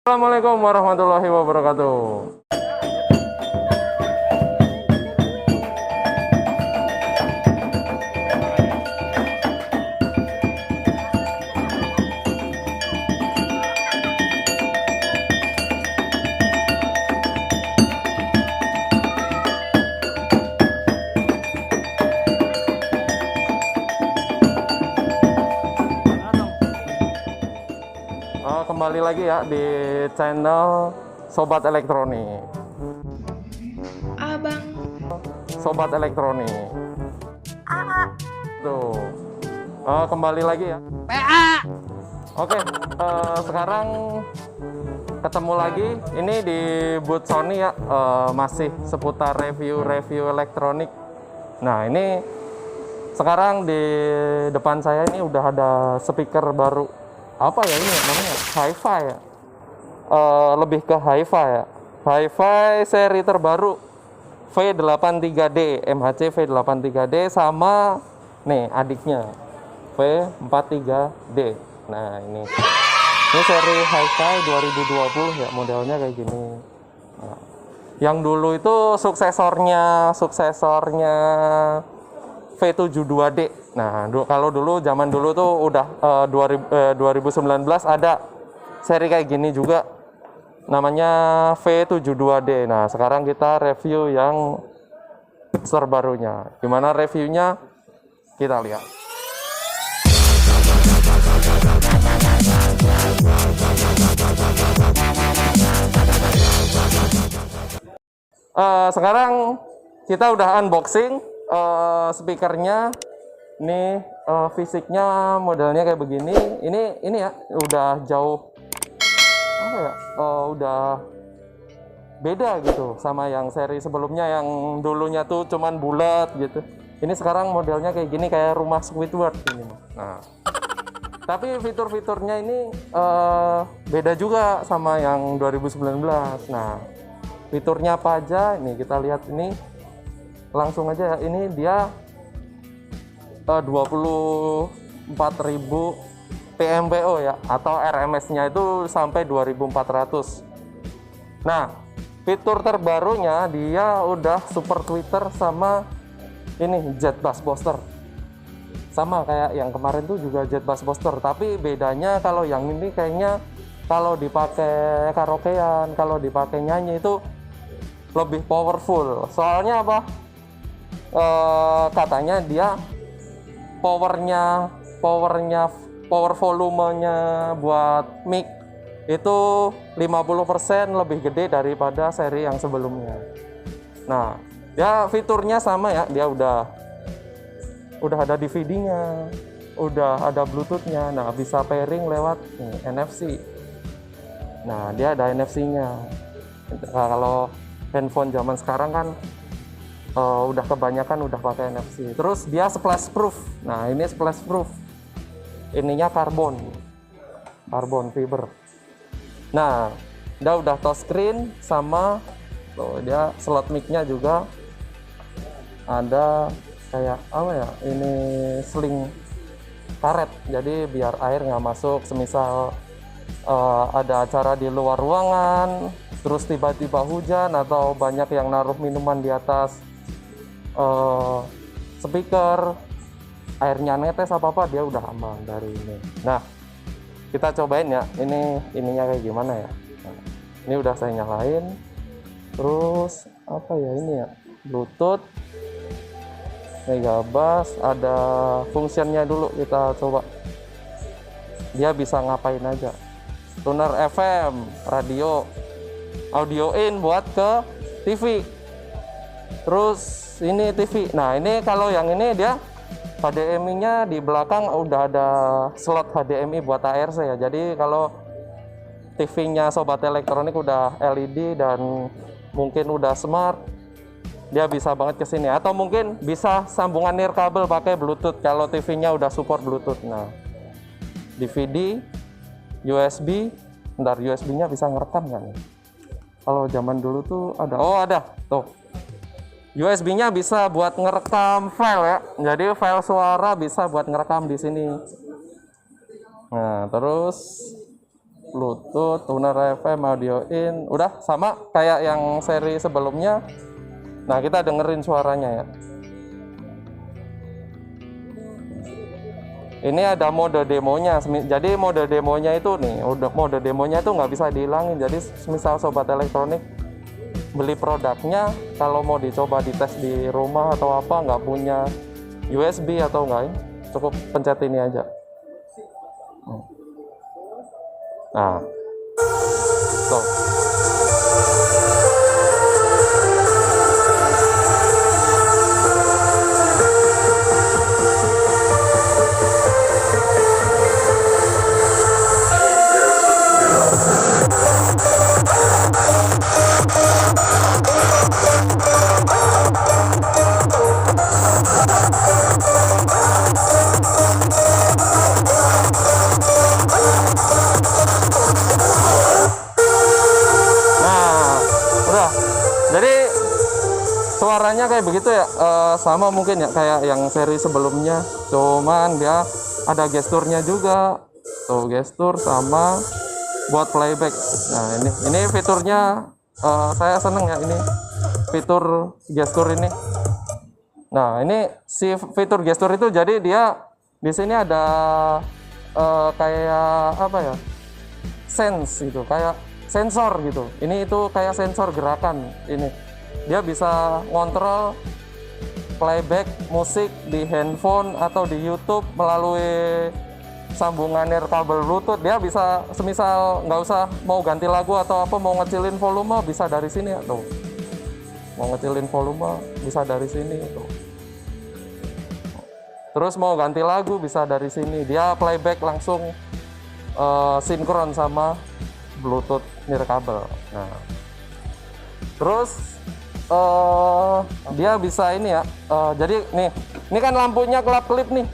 Assalamualaikum warahmatullahi wabarakatuh. Kembali lagi ya di channel Sobat Elektronik. Abang. Sobat Elektronik. Tuh. Kembali lagi ya. PA. Oke, sekarang ketemu lagi. Ini di booth Sony ya, masih seputar review elektronik. Nah, ini sekarang di depan saya ini udah ada speaker baru. Apa ya ini namanya? Hi-Fi ya. Lebih ke Hi-Fi ya. Hi-Fi seri terbaru V83D, MHC V83D sama nih adiknya V43D. Nah, ini seri Hi-Fi 2020 ya, modelnya kayak gini. Nah, yang dulu itu suksesornya V72D. Nah, kalau dulu zaman dulu tuh udah 2019 ada seri kayak gini juga namanya V72D. Nah, sekarang kita review yang terbarunya. Gimana reviewnya? Kita lihat. Sekarang kita udah unboxing speakernya. Ini fisiknya modelnya kayak begini. Ini ya udah jauh apa ya? Udah beda gitu sama yang seri sebelumnya yang dulunya tuh cuman bulat gitu. Ini sekarang modelnya kayak gini, kayak rumah Squidward ini. Nah, tapi fitur-fiturnya ini beda juga sama yang 2019. Nah, fiturnya apa aja? Ini kita lihat ini langsung aja. Ini dia 24.000 PMPO ya, atau RMS-nya itu sampai 2400. Nah, fitur terbarunya dia udah super tweeter sama ini jet bass booster. Sama kayak yang kemarin tuh juga jet bass booster, tapi bedanya kalau yang ini kayaknya kalau dipakai karaokean, kalau dipakai nyanyi itu lebih powerful. Soalnya apa? Katanya dia power volumenya buat mic itu 50% lebih gede daripada seri yang sebelumnya. Nah, ya fiturnya sama ya, dia udah ada DVD-nya, udah ada Bluetooth-nya. Nah, bisa pairing lewat NFC. Nah, dia ada NFC-nya. Nah, kalau handphone zaman sekarang kan udah kebanyakan udah pakai NFC. Terus dia splash proof. Nah, ini splash proof. Ininya karbon fiber. Nah, dia udah touchscreen sama dia slot mic-nya juga ada kayak apa ya? Ini sling karet. Jadi biar air nggak masuk. Semisal ada acara di luar ruangan, terus tiba-tiba hujan atau banyak yang naruh minuman di atas speaker, airnya netes apa dia udah aman dari ini. Nah, kita cobain ya, ininya kayak gimana ya. Nah, ini udah saya nyalain. Terus apa ya ini ya, Bluetooth, Megabass, ada fungsinya dulu, kita coba dia bisa ngapain aja. Tuner FM, radio, audio in buat ke TV. Terus ini TV. Nah, ini kalau yang ini dia HDMI-nya di belakang udah ada slot HDMI buat ARC ya. Jadi kalau TV-nya Sobat Elektronik udah LED dan mungkin udah smart, dia bisa banget ke sini. Atau mungkin bisa sambungan nirkabel pakai Bluetooth kalau TV-nya udah support Bluetooth. Nah, DVD, USB, bentar, USB-nya bisa ngerekam nggak nih? Kalau zaman dulu tuh ada. Oh, ada. Tuh. USB-nya bisa buat ngerekam file ya. Jadi file suara bisa buat ngerekam di sini. Nah, terus Bluetooth, tuner FM, audio in, udah sama kayak yang seri sebelumnya. Nah, kita dengerin suaranya ya. Ini ada mode demonya. Jadi mode demonya itu nih, mode demonya itu nggak bisa dihilangin. Jadi misal sobat elektronik beli produknya, kalau mau dicoba dites di rumah atau apa, nggak punya USB atau enggak, cukup pencet ini aja. Nah, tuh. Jadi suaranya kayak begitu ya, sama mungkin ya kayak yang seri sebelumnya, cuman dia ada gesturnya juga, tuh gestur sama buat playback. Nah ini fiturnya saya seneng ya, ini fitur gestur ini. Nah ini si fitur gestur itu, jadi dia di sini ada kayak apa ya, sense gitu, kayak sensor gitu. Ini itu kayak sensor gerakan. Ini dia bisa ngontrol playback musik di handphone atau di YouTube melalui sambungan kabel Bluetooth. Dia bisa semisal nggak usah mau ganti lagu atau apa, mau ngecilin volume bisa dari sini ya tuh. Mau ngecilin volume bisa dari sini tuh. Terus mau ganti lagu bisa dari sini. Dia playback langsung sinkron sama Bluetooth nirkabel. Nah, terus dia bisa ini ya. Jadi nih, ini kan lampunya kelap-kelip nih.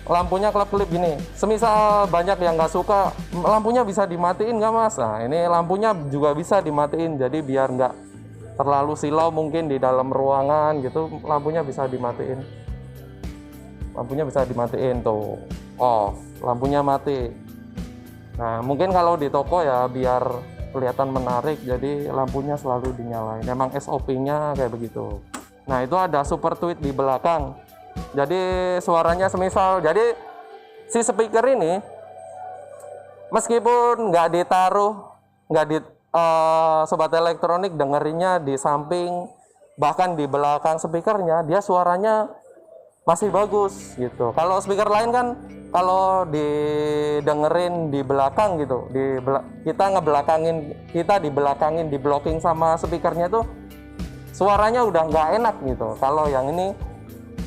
Lampunya kelap-kelip gini. Semisal banyak yang nggak suka, lampunya bisa dimatiin nggak mas? Nah, ini lampunya juga bisa dimatiin. Jadi biar nggak terlalu silau mungkin di dalam ruangan gitu, lampunya bisa dimatiin. Lampunya bisa dimatiin tuh, off. Lampunya mati. Nah, mungkin kalau di toko ya biar kelihatan menarik, jadi lampunya selalu dinyalain. Emang SOP-nya kayak begitu. Nah, itu ada super tweet di belakang. Jadi suaranya semisal, jadi si speaker ini meskipun nggak ditaruh, nggak di sobat elektronik dengerinnya di samping, bahkan di belakang speakernya, dia suaranya masih bagus gitu. Kalau speaker lain kan kalau didengerin di belakang gitu, kita dibelakangin, di blocking sama speakernya tuh suaranya udah nggak enak gitu. Kalau yang ini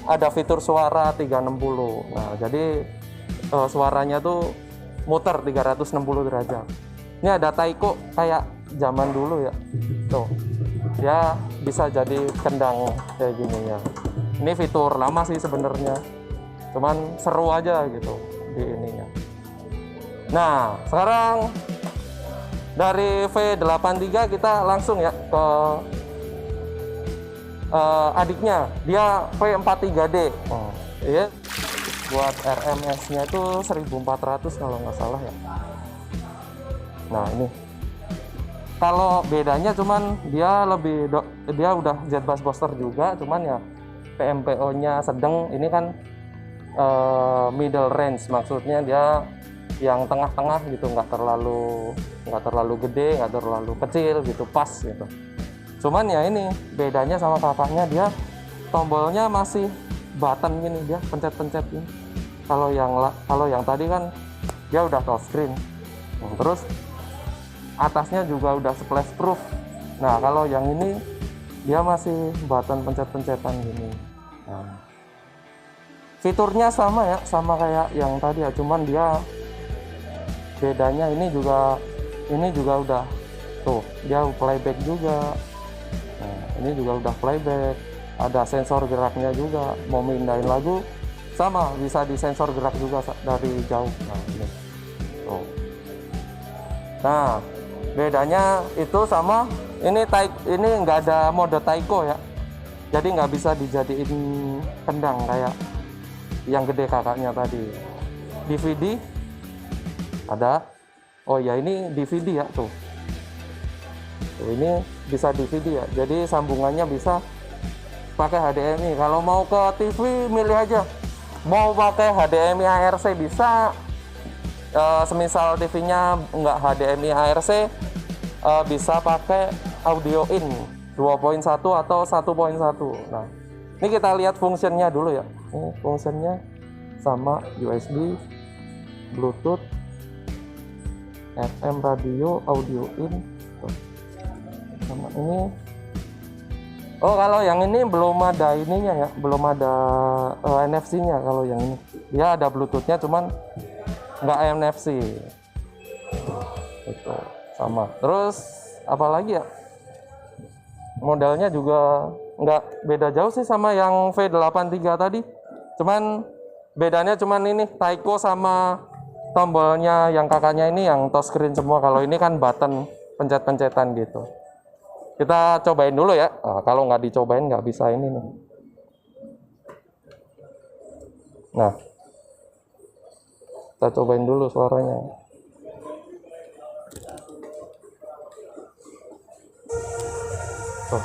ada fitur suara 360. Nah, jadi suaranya tuh muter 360 derajat. Ini ada taiko kayak zaman dulu ya. Tuh. Dia bisa jadi kendang kayak gini ya. Ini fitur lama sih sebenarnya, cuman seru aja gitu di ininya. Nah, sekarang dari V83 kita langsung ya ke adiknya, dia V43D. Iya, buat RMS-nya itu 1400 kalau nggak salah ya. Nah ini, kalau bedanya cuman dia udah jet bass booster juga, cuman ya PMPO-nya sedang. Ini kan middle range, maksudnya dia yang tengah-tengah gitu, nggak terlalu gede, nggak terlalu kecil gitu, pas gitu. Cuman ya ini bedanya sama kakaknya, dia tombolnya masih button gini, dia pencet-pencet ini. Kalau yang tadi kan dia udah touchscreen. Terus atasnya juga udah splash proof. Nah, kalau yang ini dia masih button pencet-pencetan gini. Nah, fiturnya sama ya, sama kayak yang tadi ya, cuman dia bedanya ini juga udah tuh, dia playback juga. Nah, ini juga udah playback, ada sensor geraknya juga. Mau mindahin lagu sama bisa disensor gerak juga dari jauh. Nah, ini tuh. Nah, bedanya itu sama ini nggak ada mode taiko ya, jadi nggak bisa dijadiin kendang kayak yang gede kakaknya tadi. DVD ada, Oh ya, ini DVD ya tuh. Tuh, ini bisa DVD ya. Jadi sambungannya bisa pakai HDMI. Kalau mau ke TV milih aja. Mau pakai HDMI ARC bisa. Semisal TV-nya nggak HDMI ARC, bisa pakai audio in 2.1 atau 1.1. Nah, ini kita lihat fungsinya dulu ya. Ini fungsinya sama USB, Bluetooth, FM radio, audio in. Sama ini. Oh, kalau yang ini belum ada ininya ya, belum ada NFC-nya. Kalau yang ini dia ada Bluetooth-nya, cuman nggak NFC. Itu sama. Terus apalagi ya? Modelnya juga nggak beda jauh sih sama yang V83 tadi. Cuman bedanya cuman ini Taiko sama tombolnya yang kakaknya ini yang touchscreen semua. Kalau ini kan button pencet-pencetan gitu. Kita cobain dulu ya. Nah, kalau nggak dicobain nggak bisa ini nih. Nah, kita cobain dulu suaranya. Tuh.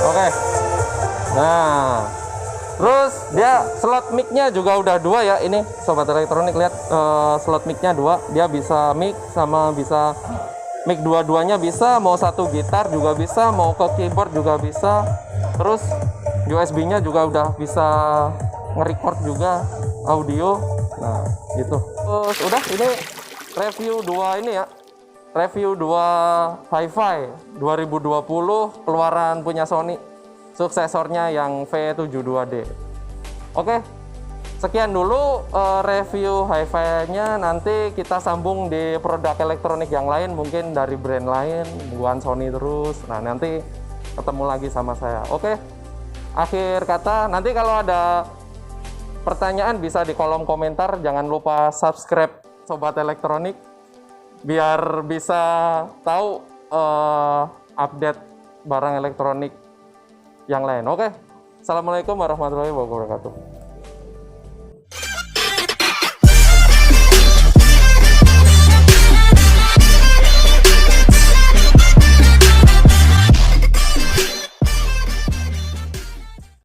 Oke. Nah, terus dia slot mic-nya juga udah 2 ya. Ini sobat elektronik lihat, slot mic-nya 2. Dia bisa mic sama bisa mic dua-duanya bisa, mau satu gitar juga bisa, mau ke keyboard juga bisa. Terus USB-nya juga udah bisa nge-record juga audio. Nah, gitu. Terus udah, ini review 2 ini ya. Review 2 Hi-Fi 2020 keluaran punya Sony, suksesornya yang V72D. Oke, sekian dulu review Hi-Fi-nya. Nanti kita sambung di produk elektronik yang lain, mungkin dari brand lain, bukan Sony terus. Nah, nanti ketemu lagi sama saya. Oke, akhir kata, nanti kalau ada pertanyaan bisa di kolom komentar. Jangan lupa subscribe Sobat Elektronik biar bisa tahu update barang elektronik yang lain. Oke, assalamualaikum warahmatullahi wabarakatuh.